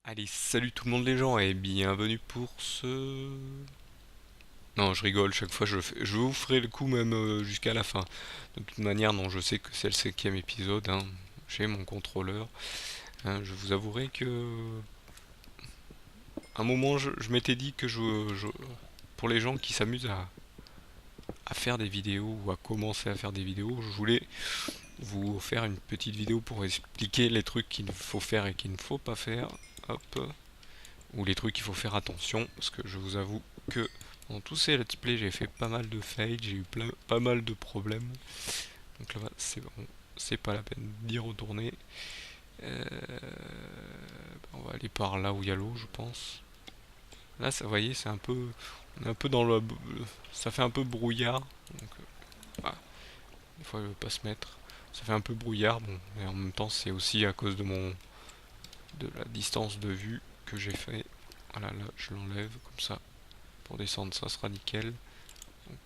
Allez, salut tout le monde les gens et bienvenue pour ce... Non, je rigole, chaque fois je vous ferai le coup même jusqu'à la fin. De toute manière, non, je sais que c'est le cinquième épisode, hein. J'ai mon contrôleur. Hein, je vous avouerai que... Un moment, je m'étais dit que pour les gens qui s'amusent à faire des vidéos ou à commencer à faire des vidéos, je voulais vous faire une petite vidéo pour expliquer les trucs qu'il faut faire et qu'il ne faut pas faire. Hop. Ou les trucs qu'il faut faire attention, parce que je vous avoue que dans tous ces let's play j'ai fait pas mal de fails, j'ai eu pas mal de problèmes, donc là c'est bon, c'est pas la peine d'y retourner. On va aller par là où il y a l'eau, je pense. Là, ça, vous voyez, c'est un peu, on est un peu dans le, ça fait un peu brouillard, donc voilà, des fois il veut pas se mettre, ça fait un peu brouillard, bon, et en même temps c'est aussi à cause de la distance de vue que j'ai fait. Voilà, là je l'enlève comme ça. Pour descendre, ça sera nickel. Donc,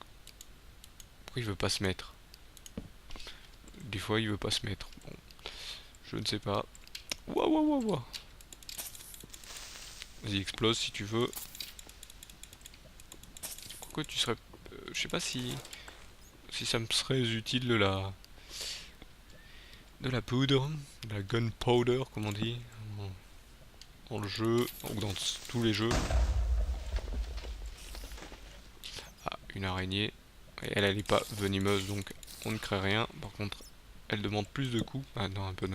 pourquoi il veut pas se mettre? Des fois, il veut pas se mettre. Bon, je ne sais pas. Waouh, waouh, waouh, waouh. Vas-y, explose si tu veux. Pourquoi tu serais... je sais pas si ça me serait utile de la poudre, de la gunpowder, comme on dit, dans le jeu, ou dans tous les jeux. Ah, une araignée. Et elle est pas venimeuse, donc on ne crée rien. Par contre, elle demande plus de coups. Ah non, un peu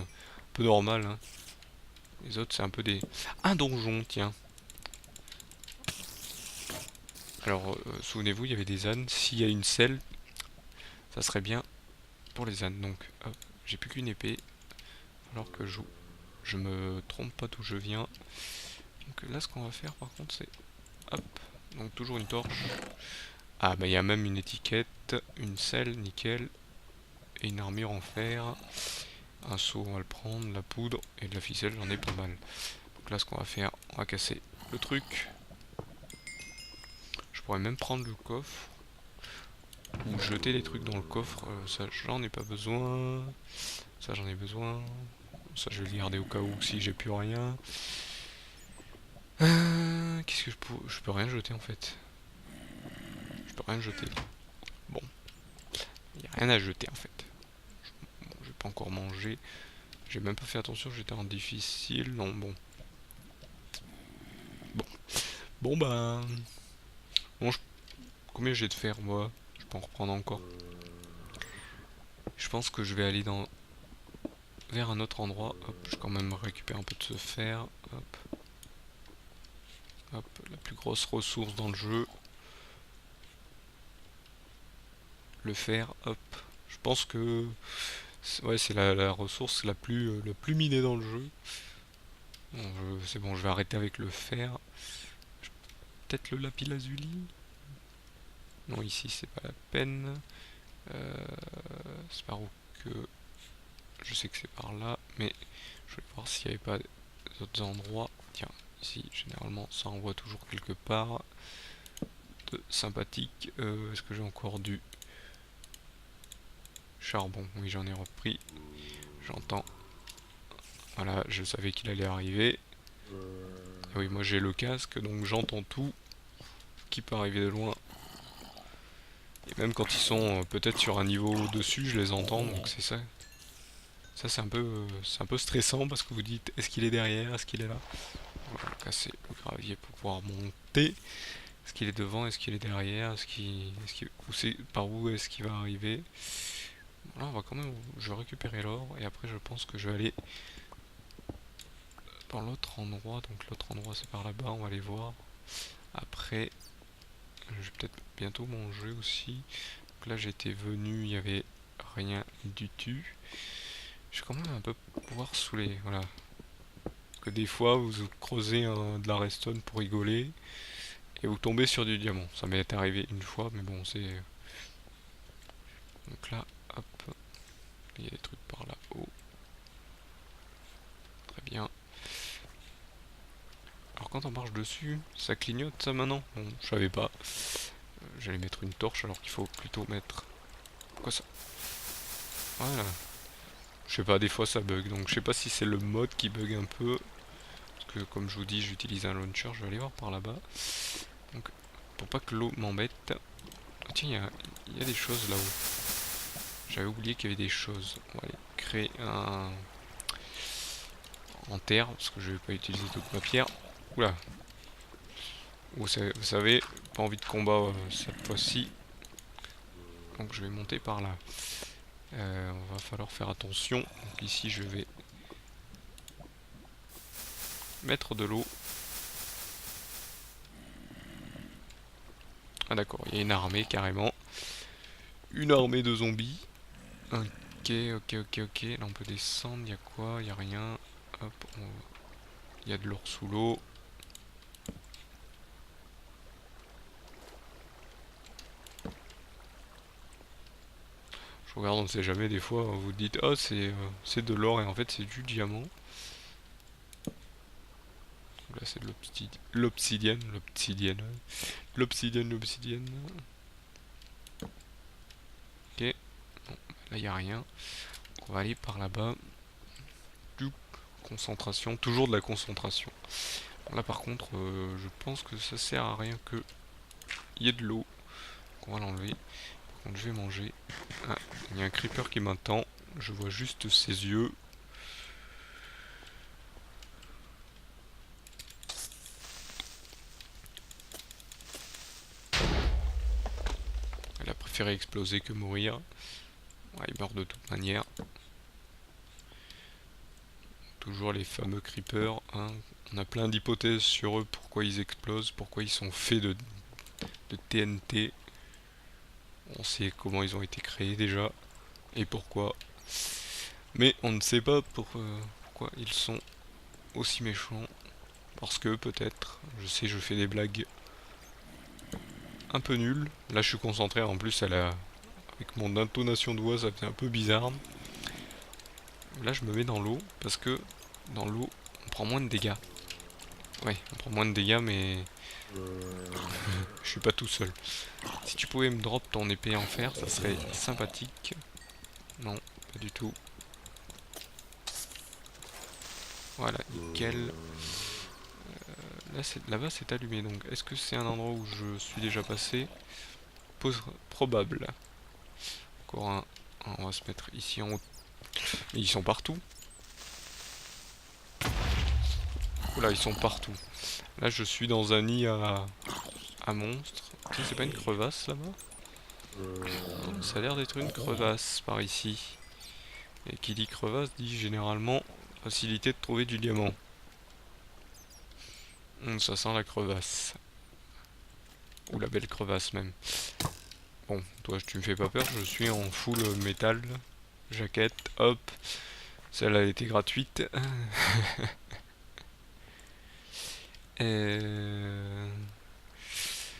normal, hein. Les autres, c'est un peu des... Un donjon, tiens. Alors, souvenez-vous, il y avait des ânes. S'il y a une selle, ça serait bien pour les ânes. Donc, hop, j'ai plus qu'une épée. Alors que je me trompe pas d'où je viens. Donc là, ce qu'on va faire, par contre, c'est... Hop, donc toujours une torche. Ah, bah il y a même une étiquette, une selle, nickel. Et une armure en fer. Un seau, on va le prendre. La poudre et de la ficelle, j'en ai pas mal. Donc là, ce qu'on va faire, on va casser le truc. Je pourrais même prendre le coffre. Ou jeter des trucs dans le coffre, ça j'en ai pas besoin. Ça j'en ai besoin. Ça je vais le garder au cas où si j'ai plus rien. Qu'est-ce que je peux rien jeter en fait. Je peux rien jeter. Bon, il y a rien à jeter en fait. Bon, je vais pas encore manger. J'ai même pas fait attention, j'étais en difficile. Non, bon. Bon, bon bah. Bon, combien j'ai de fer moi? Je peux en reprendre encore. Je pense que je vais aller vers un autre endroit. Hop, je vais quand même récupérer un peu de ce fer. Hop. Hop, la plus grosse ressource dans le jeu. Le fer, hop. Je pense que ouais, c'est la ressource la plus minée dans le jeu. Bon, c'est bon, je vais arrêter avec le fer. Peut-être le lapis lazuli. Non, ici c'est pas la peine. Euh, c'est par où que... Je sais que c'est par là, mais je vais voir s'il n'y avait pas d'autres endroits. Tiens, ici, généralement, ça envoie toujours quelque part de sympathique. Est-ce que j'ai encore du charbon? Oui, j'en ai repris. J'entends. Voilà, je savais qu'il allait arriver. Et oui, moi j'ai le casque, donc j'entends tout qui peut arriver de loin. Et même quand ils sont peut-être sur un niveau au-dessus, je les entends, donc c'est ça. Ça c'est un peu stressant parce que vous dites est-ce qu'il est derrière, est-ce qu'il est là. Voilà, casser le gravier pour pouvoir monter. Est-ce qu'il est devant, est-ce qu'il est derrière, par où est-ce qu'il va arriver. Voilà, on va quand même, je vais récupérer l'or et après je pense que je vais aller dans l'autre endroit. Donc l'autre endroit c'est par là-bas, on va aller voir. Après, je vais peut-être bientôt manger aussi. Donc là j'étais venu, il y avait rien du tout. Je vais quand même un peu voir sous les... Voilà. Parce que des fois vous creusez de la redstone pour rigoler et vous tombez sur du diamant. Ça m'est arrivé une fois, mais bon c'est... Donc là, hop, il y a des trucs par là-haut. Très bien. Alors quand on marche dessus, ça clignote ça maintenant? Bon, je savais pas. J'allais mettre une torche alors qu'il faut plutôt mettre... Quoi ça? Voilà. Je sais pas, des fois ça bug, donc je sais pas si c'est le mode qui bug un peu. que comme je vous dis j'utilise un launcher, je vais aller voir par là-bas. Donc pour pas que l'eau m'embête. Oh, tiens, il y a des choses là-haut. J'avais oublié qu'il y avait des choses. On va aller créer un en terre, parce que je vais pas utiliser toute ma pierre. Oula. Vous savez, pas envie de combat cette fois-ci. Donc je vais monter par là. On va falloir faire attention. Donc ici je vais mettre de l'eau. Ah d'accord, il y a une armée carrément. Une armée de zombies. Ok. Là on peut descendre, il y a quoi? Il y a rien. Hop, il y a de l'or sous l'eau. Je regarde, on ne sait jamais, des fois vous dites oh c'est de l'or et en fait c'est du diamant. Là c'est de l'obsidienne. L'obsidienne. Ok, bon, là il n'y a rien. On va aller par là-bas. Du concentration, toujours de la concentration. Bon, là par contre, je pense que ça sert à rien que il y ait de l'eau. On va l'enlever. Par contre, je vais manger. Ah, il y a un creeper qui m'attend. Je vois juste ses yeux. Elle a préféré exploser que mourir. Ouais, il meurt de toute manière. Toujours les fameux creepers. Hein. On a plein d'hypothèses sur eux, pourquoi ils explosent, pourquoi ils sont faits de TNT. On sait comment ils ont été créés déjà et pourquoi. Mais on ne sait pas pourquoi ils sont aussi méchants. Parce que peut-être, je sais, je fais des blagues un peu nulles. Là je suis concentré, en plus avec mon intonation de voix ça fait un peu bizarre. Là je me mets dans l'eau parce que dans l'eau on prend moins de dégâts. Ouais, on prend moins de dégâts mais je suis pas tout seul. Si tu pouvais me drop ton épée en fer, ça serait sympathique. Non, pas du tout. Voilà, nickel. Là-bas c'est allumé, donc est-ce que c'est un endroit où je suis déjà passé? Probable. Encore un. On va se mettre ici en haut. Mais ils sont partout. Oula, ils sont partout. Là je suis dans un nid à monstres. C'est pas une crevasse là-bas? Ça a l'air d'être une crevasse par ici. Et qui dit crevasse dit généralement facilité de trouver du diamant. Ça sent la crevasse. Ou la belle crevasse même. Bon, toi tu me fais pas peur, je suis en full métal. Jaquette, hop. Celle-là elle était gratuite.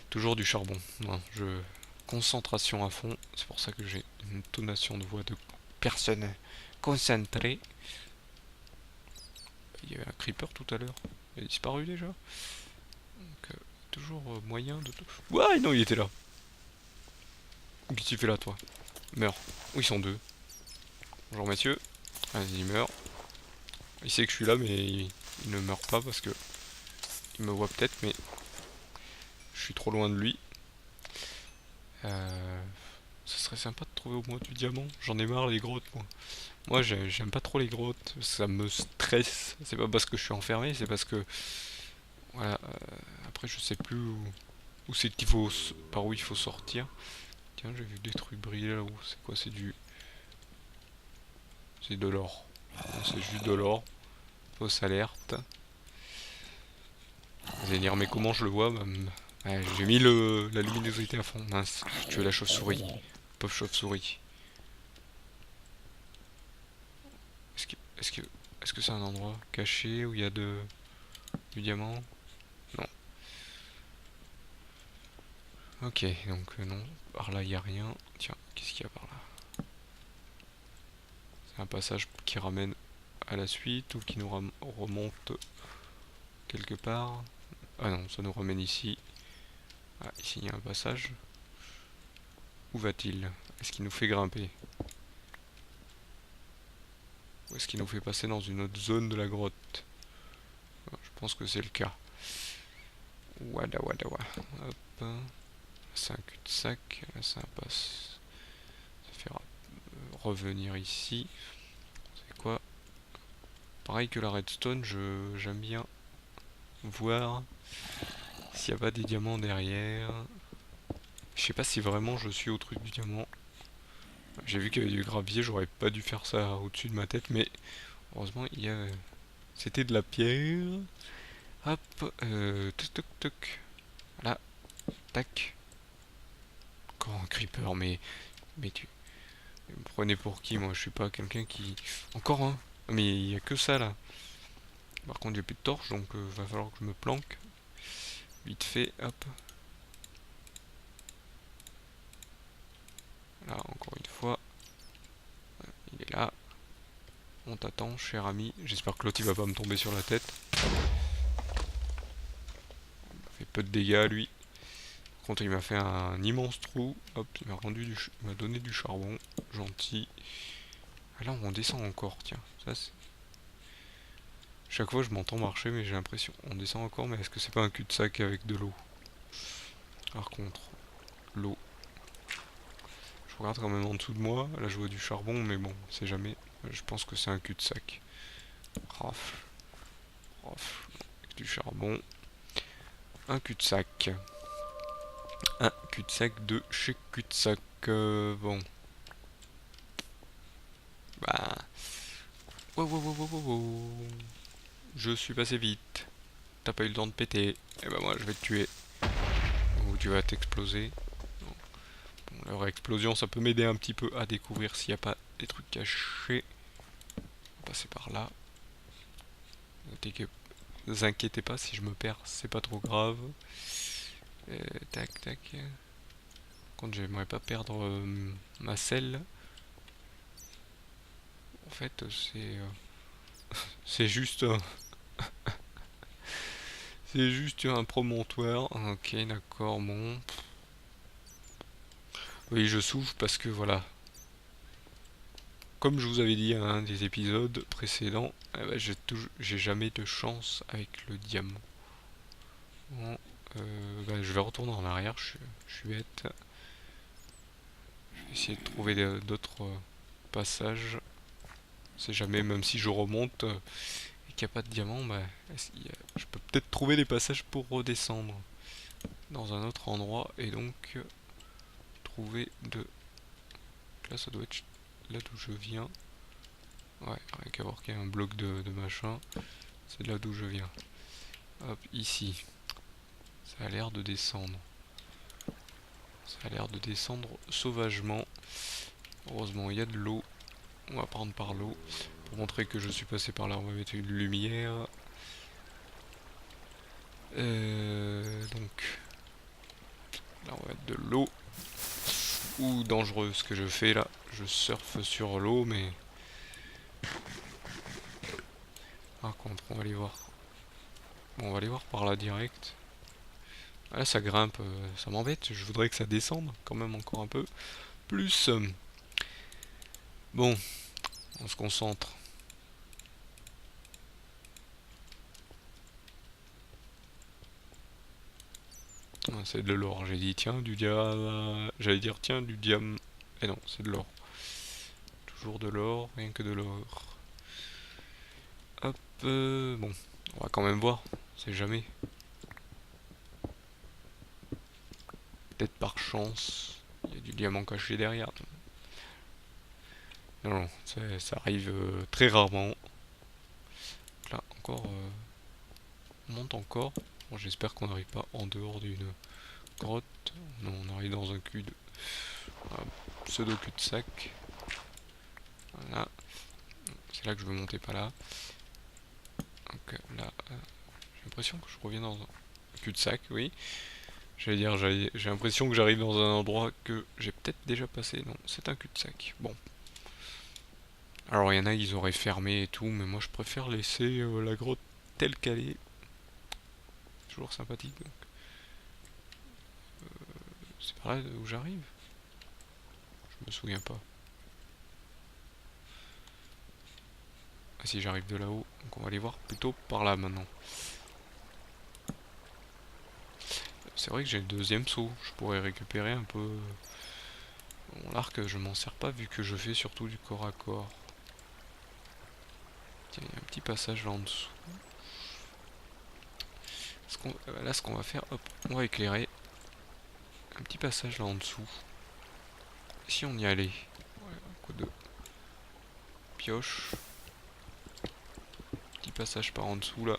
Toujours du charbon. Non, concentration à fond. C'est pour ça que j'ai une tonation de voix de personne concentrée. Il y avait un creeper tout à l'heure. Il a disparu déjà. Donc, toujours moyen de... Ouais, non, il était là. Qu'est-ce que tu fais là, toi? Meurs. Où ils sont deux? Bonjour, messieurs. Vas-y, il meurt. Il sait que je suis là, mais il ne meurt pas parce que... Il me voit peut-être, mais... Je suis trop loin de lui. Ça serait sympa de trouver au moins du diamant. J'en ai marre les grottes, moi. Moi, j'aime pas trop les grottes. Ça me stresse. C'est pas parce que je suis enfermé, c'est parce que... Voilà. Après, je sais plus où c'est qu'il faut... Par où il faut sortir. Tiens, j'ai vu des trucs briller là-haut. C'est quoi? C'est du... C'est de l'or. C'est juste de l'or. Fausse alerte. Vous allez dire, mais comment je le vois? Ouais, j'ai mis la luminosité à fond. Mince, tu veux la chauve-souris. Pauvre chauve-souris. Est-ce que c'est un endroit caché où il y a du diamant? Non. Ok, donc non. Par là, il n'y a rien. Tiens, qu'est-ce qu'il y a par là? C'est un passage qui ramène à la suite ou qui nous remonte quelque part. Ah non, ça nous ramène ici. Ah, ici, il y a un passage. Où va-t-il? Est-ce qu'il nous fait grimper? Ou est-ce qu'il nous fait passer dans une autre zone de la grotte? Je pense que c'est le cas. Wada wada wa. Hop. C'est un cul-de-sac. Ça passe. Ça fait revenir ici. C'est quoi? Pareil que la redstone, j'aime bien voir s'il n'y a pas des diamants derrière. Je sais pas si vraiment je suis au truc du diamant. J'ai vu qu'il y avait du gravier, j'aurais pas dû faire ça au-dessus de ma tête, mais heureusement il y a... C'était de la pierre. Hop, toc toc toc. Voilà, tac. Encore un creeper, mais tu me prenez pour qui? Moi je suis pas quelqu'un qui... Encore un. Mais il y a que ça là. Par contre j'ai plus de torche, donc va falloir que je me planque. Vite fait, hop. Là, encore une fois. Il est là. On t'attend, cher ami. J'espère que l'autre il va pas me tomber sur la tête. Il fait peu de dégâts lui. Par contre il m'a fait un immense trou. Hop, il m'a donné du charbon. Gentil. Ah, là on descend encore, tiens. Ça c'est... Chaque fois je m'entends marcher mais j'ai l'impression. On descend encore, mais est-ce que c'est pas un cul-de-sac avec de l'eau? Par contre, l'eau. Je regarde quand même en dessous de moi. Là je vois du charbon, mais bon, c'est jamais. Je pense que c'est un cul-de-sac. Rafle. Rafle. Avec du charbon. Un cul-de-sac. Un cul-de-sac de chez cul-de-sac. Bon. Bah. Wow, wow, wow, wow, wow, wow. Je suis passé vite. T'as pas eu le temps de péter. Et bah moi je vais te tuer. Ou tu vas t'exploser. Bon, leur explosion ça peut m'aider un petit peu à découvrir s'il n'y a pas des trucs cachés. On va passer par là. Ne vous inquiétez pas, si je me perds, c'est pas trop grave. Tac, tac. Par contre, j'aimerais pas perdre ma selle. En fait, c'est juste c'est juste un promontoire. Ok, d'accord, bon. Oui, je souffle parce que voilà. Comme je vous avais dit à un des épisodes précédents, bah, j'ai jamais de chance avec le diamant. Bon, bah, je vais retourner en arrière, je suis bête. Je vais essayer de trouver d'autres passages. C'est jamais, même si je remonte et qu'il n'y a pas de diamant, bah, je peux peut-être trouver des passages pour redescendre dans un autre endroit et donc trouver de... Là ça doit être là d'où je viens. Ouais, rien qu'à voir qu'il y a un bloc de machin. C'est là d'où je viens. Hop, ici. Ça a l'air de descendre. Ça a l'air de descendre sauvagement. Heureusement, il y a de l'eau. On va prendre par l'eau. Pour montrer que je suis passé par là, on va mettre une lumière. Donc, là on va mettre de l'eau. Ou dangereux ce que je fais là. Je surfe sur l'eau, mais... Par contre, on va aller voir. Bon, on va aller voir par là direct. Ah, là ça grimpe, ça m'embête. Je voudrais que ça descende quand même encore un peu. Plus... Bon, on se concentre. Ah, c'est de l'or, j'ai dit tiens du diamant. J'allais dire tiens du diamant. Et non, c'est de l'or. Toujours de l'or, rien que de l'or. Hop, bon, on va quand même voir, on sait jamais. Peut-être par chance, il y a du diamant caché derrière. Non, non, ça arrive très rarement. Là, encore, on monte encore. Bon, j'espère qu'on n'arrive pas en dehors d'une grotte. Non, on arrive dans un un pseudo cul-de-sac. Voilà. C'est là que je veux monter, pas là. Donc là, j'ai l'impression que je reviens dans un cul-de-sac, oui. J'allais dire, j'ai l'impression que j'arrive dans un endroit que j'ai peut-être déjà passé. Non, c'est un cul-de-sac. Bon. Alors il y en a, ils auraient fermé et tout, mais moi je préfère laisser la grotte telle qu'elle est. Toujours sympathique. Donc. C'est par là où j'arrive. Je me souviens pas. Ah si, j'arrive de là-haut. Donc on va aller voir plutôt par là maintenant. c'est vrai que j'ai le deuxième saut. Je pourrais récupérer un peu... Bon, l'arc, je m'en sers pas vu que je fais surtout du corps à corps. Tiens, il y a un petit passage là en dessous. Là, ce qu'on va faire, hop, on va éclairer. Un petit passage là en dessous. Si on y allait. Ouais, un coup de pioche. Petit passage par en dessous là.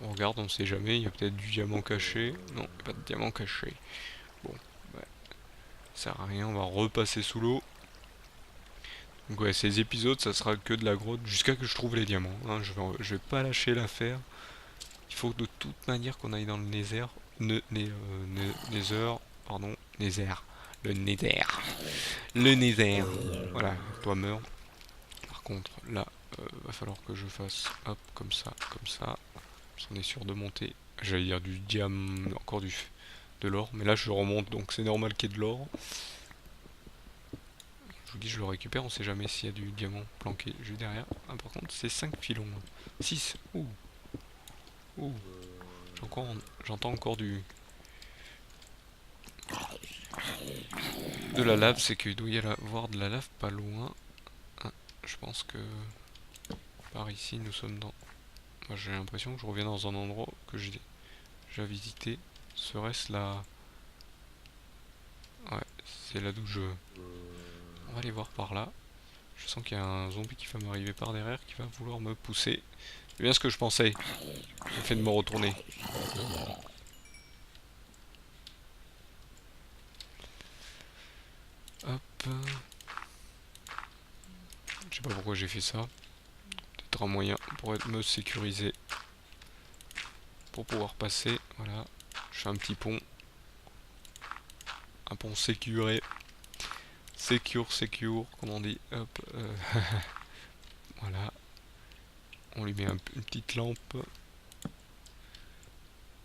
On regarde, on sait jamais, il y a peut-être du diamant caché. Non, il n'y a pas de diamant caché. Bon, ouais, ça sert à rien, on va repasser sous l'eau. Donc ouais, ces épisodes, ça sera que de la grotte jusqu'à que je trouve les diamants. Hein. Je vais pas lâcher l'affaire. Il faut de toute manière qu'on aille dans le Nether. Nether, pardon, Nether. Le Nether. Le Nether. Voilà, toi meurs. Par contre, là, va falloir que je fasse, hop, comme ça, comme ça. On est sûr de monter. J'allais dire du diamant, encore de l'or. Mais là, je remonte, donc c'est normal qu'il y ait de l'or. Je vous dis, je le récupère, on sait jamais s'il y a du diamant planqué juste derrière. Ah, par contre, c'est 5 filons. 6. Ouh. Ouh. J'entends encore de la lave, c'est qu'il doit y avoir de la lave pas loin. Ah, je pense que par ici, nous sommes dans... Moi, j'ai l'impression que je reviens dans un endroit que j'ai déjà visité. Serait-ce là... Ouais, c'est là d'où je... On va aller voir par là. Je sens qu'il y a un zombie qui va m'arriver par derrière, qui va vouloir me pousser. C'est bien ce que je pensais. Le fait de me retourner. Hop. Je sais pas pourquoi j'ai fait ça. Peut-être un moyen pour me sécuriser. Pour pouvoir passer. Voilà. Je fais un petit pont. Un pont sécuré. Secure, comme on dit. Hop. Voilà. On lui met une petite lampe.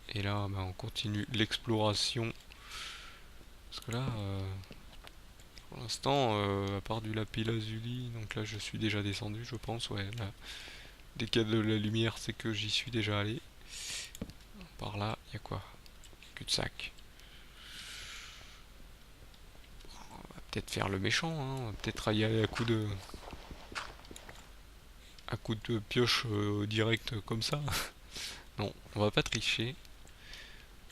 Et là, bah, on continue l'exploration. Parce que là, pour l'instant, à part du lapis lazuli, donc là je suis déjà descendu, je pense. Ouais, là, dès qu'il y a de la lumière, c'est que j'y suis déjà allé. Par là, il y a quoi? Cul-de-sac. On va peut-être faire le méchant, hein. On va peut-être y aller à coup de pioche direct comme ça. Non, on va pas tricher.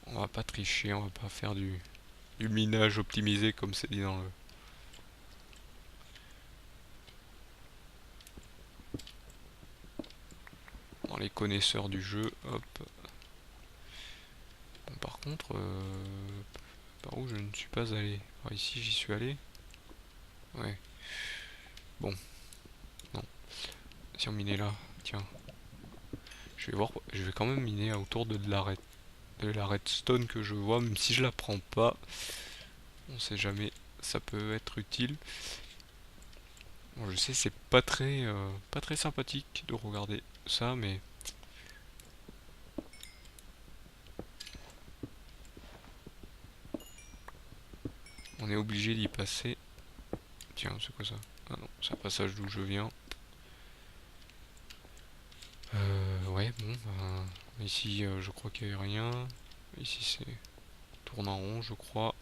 On va pas tricher, on va pas faire du minage optimisé comme c'est dit dans les connaisseurs du jeu. Hop. Bon, par contre, par où je ne suis pas allé? Alors, ici, j'y suis allé. Ouais. Bon, non. Si on minait là, tiens. Je vais quand même miner autour de la redstone que je vois, même si je la prends pas. On sait jamais, ça peut être utile. Bon, je sais, c'est pas très sympathique de regarder ça, mais on est obligé d'y passer. Tiens, c'est quoi ça? Ah non, c'est un passage d'où je viens. Ouais, bon, bah, ici, je crois qu'il n'y a rien. Ici, c'est tourne en rond, je crois.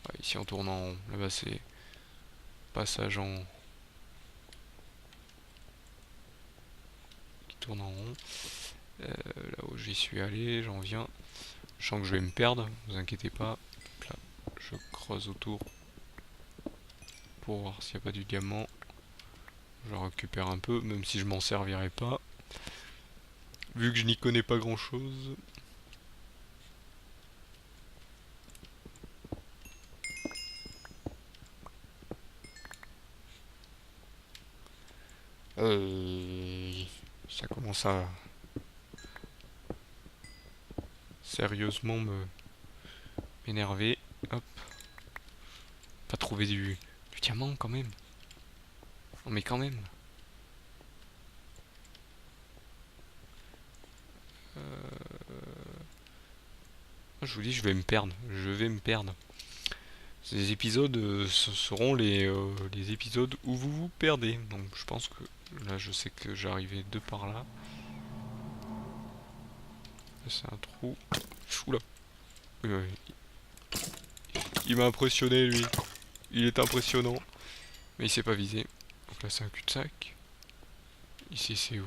Ouais, ici, on tourne en rond. Là-bas, c'est passage en qui tourne en rond. Là où j'y suis allé, j'en viens. Je sens que je vais me perdre, vous inquiétez pas. Donc là, je creuse autour pour voir s'il n'y a pas du diamant. Je récupère un peu, même si je m'en servirai pas. Vu que je n'y connais pas grand chose. Ça commence à sérieusement m'énerver. Hop. Pas trouver du diamant quand même. Non mais quand même. Je vous dis, je vais me perdre. Je vais me perdre. Ces épisodes ce seront les épisodes où vous vous perdez. Donc je pense que là je sais que j'arrivais de par là. Là c'est un trou. Oula. Euh, il m'a impressionné lui. Il est impressionnant. Mais il s'est pas visé. Donc là c'est un cul-de-sac. Ici c'est où?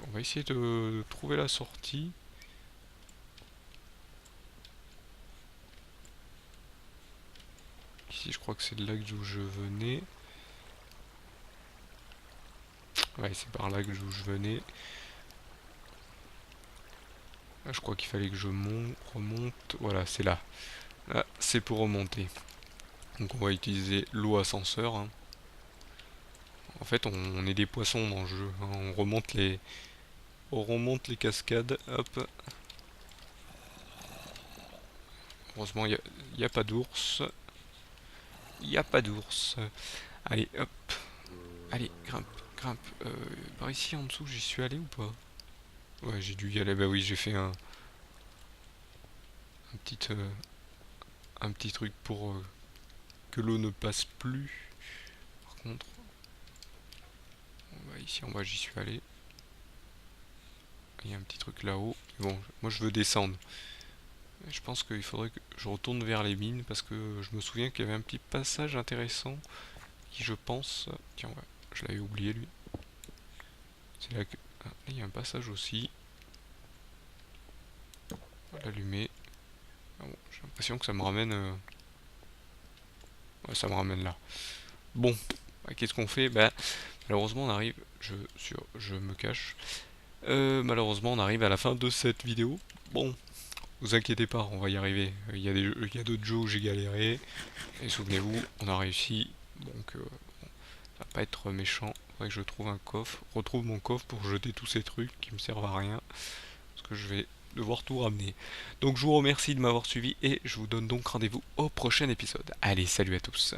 On va essayer de trouver la sortie. Ici je crois que c'est de là d'où je venais. Ouais, c'est par là que je venais. Là, je crois qu'il fallait que je remonte. Voilà, c'est là. Là, c'est pour remonter. Donc on va utiliser l'eau ascenseur, hein. En fait, on est des poissons dans le jeu, hein. On remonte les cascades. Hop. Heureusement, il y a pas d'ours. Il n'y a pas d'ours. Allez, hop. Allez, grimpe, grimpe. Par ici en dessous, j'y suis allé ou pas? Ouais, j'ai dû y aller. Bah oui, j'ai fait un petit, euh, un petit truc pour que l'eau ne passe plus. Par contre, ici en bas, j'y suis allé. Il y a un petit truc là-haut. Bon, moi je veux descendre. Je pense qu'il faudrait que je retourne vers les mines parce que je me souviens qu'il y avait un petit passage intéressant qui, je pense. Tiens, ouais, je l'avais oublié lui. C'est là que. Ah, là, il y a un passage aussi. On va l'allumer. Ah bon, j'ai l'impression que ça me ramène. Ouais, ça me ramène là. Bon, bah, qu'est-ce qu'on fait? Bah, malheureusement, on arrive. Je me cache. Malheureusement, on arrive à la fin de cette vidéo. Bon, vous inquiétez pas, on va y arriver. Il y a d'autres jeux où j'ai galéré. Et souvenez-vous, on a réussi. Donc, ça va pas être méchant. Faudrait que je trouve un coffre. Retrouve mon coffre pour jeter tous ces trucs qui me servent à rien. Parce que je vais devoir tout ramener. Donc, je vous remercie de m'avoir suivi et je vous donne donc rendez-vous au prochain épisode. Allez, salut à tous.